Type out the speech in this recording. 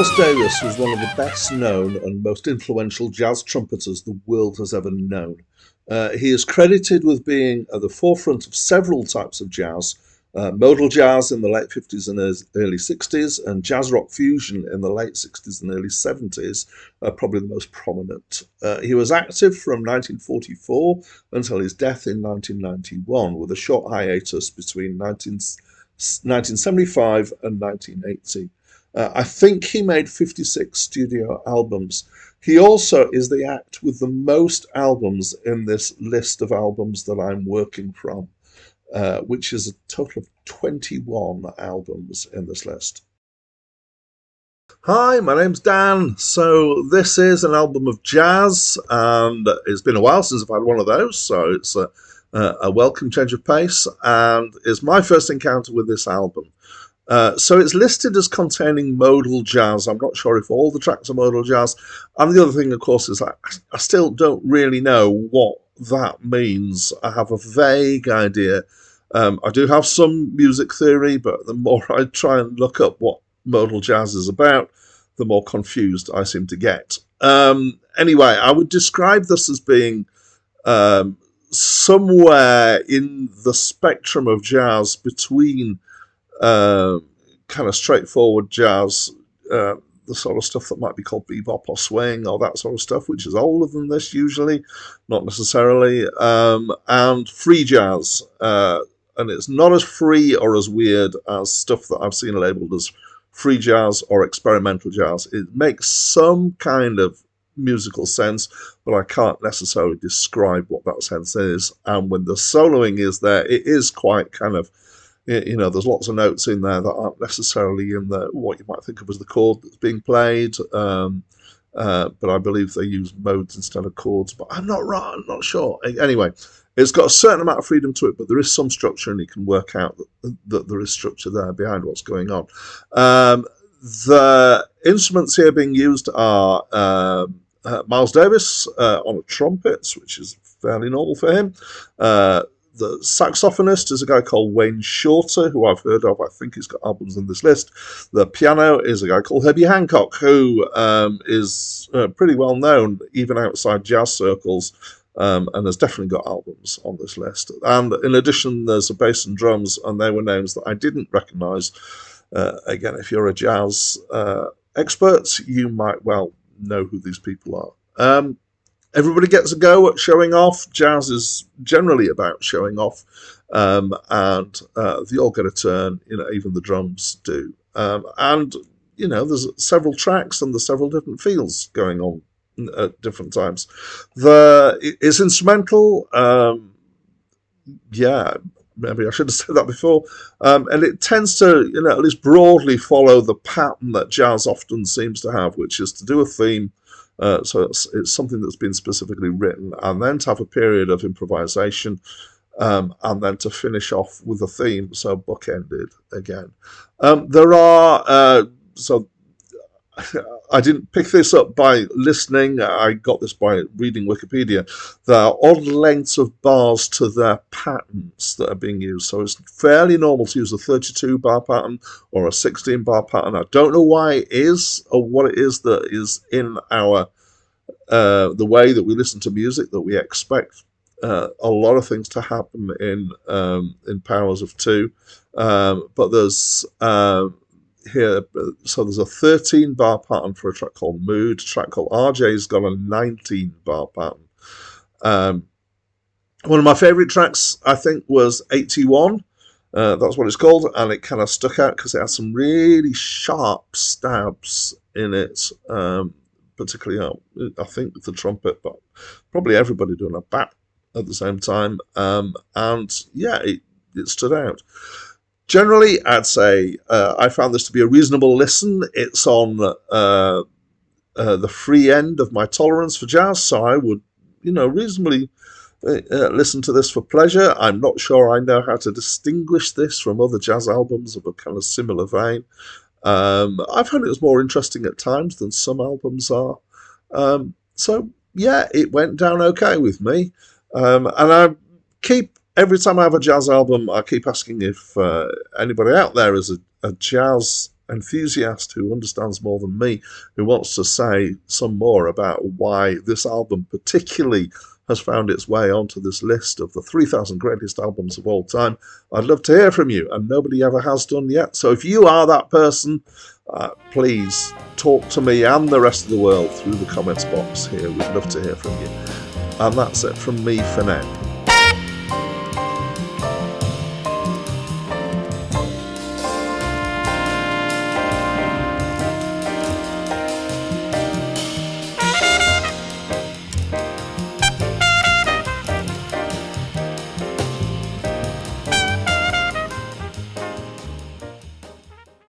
Miles Davis was one of the best known and most influential jazz trumpeters the world has ever known. He is credited with being at the forefront of several types of jazz, modal jazz in the late 50s and early 60s, and jazz rock fusion in the late 60s and early 70s, probably the most prominent. He was active from 1944 until his death in 1991, with a short hiatus between 1975 and 1980. I think he made 56 studio albums. He also is the act with the most albums in this list of albums that I'm working from, which is a total of 21 albums in this list. Hi, my name's Dan. So this is an album of jazz, and it's been a while since I've had one of those, so it's a welcome change of pace, and it's my first encounter with this album. So it's listed as containing modal jazz. I'm not sure if all the tracks are modal jazz. And the other thing, of course, is I still don't really know what that means. I have a vague idea. I do have some music theory, but the more I try and look up what modal jazz is about, the more confused I seem to get. Anyway, I would describe this as being somewhere in the spectrum of jazz between kind of straightforward jazz, the sort of stuff that might be called bebop or swing or that sort of stuff, which is older than this usually, not necessarily, and free jazz. And it's not as free or as weird as stuff that I've seen labelled as free jazz or experimental jazz. It makes some kind of musical sense, but I can't necessarily describe what that sense is. And when the soloing is there, it is quite kind of, there's lots of notes in there that aren't necessarily in what you might think of as the chord that's being played, but I believe they use modes instead of chords, but I'm not sure. Anyway, it's got a certain amount of freedom to it, but there is some structure, and you can work out that there is structure there behind what's going on. The instruments here being used are Miles Davis on a trumpet, which is fairly normal for him. The saxophonist is a guy called Wayne Shorter, who I've heard of. I think he's got albums in this list. The piano is a guy called Herbie Hancock, who is pretty well known, even outside jazz circles, and has definitely got albums on this list. And in addition, there's a bass and drums, and they were names that I didn't recognise. Again, if you're a jazz expert, you might well know who these people are. Everybody gets a go at showing off. Jazz is generally about showing off, and they all get a turn. Even the drums do. And there's several tracks and there's several different feels going on at different times. It's instrumental. Maybe I should have said that before. And it tends to, at least broadly follow the pattern that jazz often seems to have, which is to do a theme. So it's something that's been specifically written, and then to have a period of improvisation, and then to finish off with a theme, so bookended again. There are, so I didn't pick this up by listening, I got this by reading Wikipedia. There are odd lengths of bars to their patterns that are being used, so it's fairly normal to use a 32 bar pattern or a 16 bar pattern. I don't know why it is, or what it is that is in our the way that we listen to music, that we expect a lot of things to happen in powers of two, but there's here, so there's a 13 bar pattern for a track called Mood. A track called RJ's got a 19 bar pattern. One of my favourite tracks, I think, was 81. That's what it's called, and it kind of stuck out because it had some really sharp stabs in it, particularly, I think, the trumpet, but probably everybody doing a bat at the same time. And yeah, it stood out. Generally, I'd say I found this to be a reasonable listen. It's on the free end of my tolerance for jazz, so I would, reasonably listen to this for pleasure. I'm not sure I know how to distinguish this from other jazz albums of a kind of similar vein. I found it was more interesting at times than some albums are. So, yeah, it went down okay with me. And I keep, every time I have a jazz album, I keep asking if anybody out there is a jazz enthusiast who understands more than me, who wants to say some more about why this album particularly has found its way onto this list of the 3,000 greatest albums of all time, I'd love to hear from you, and nobody ever has done yet. So if you are that person, please talk to me and the rest of the world through the comments box here. We'd love to hear from you. And that's it from me for now.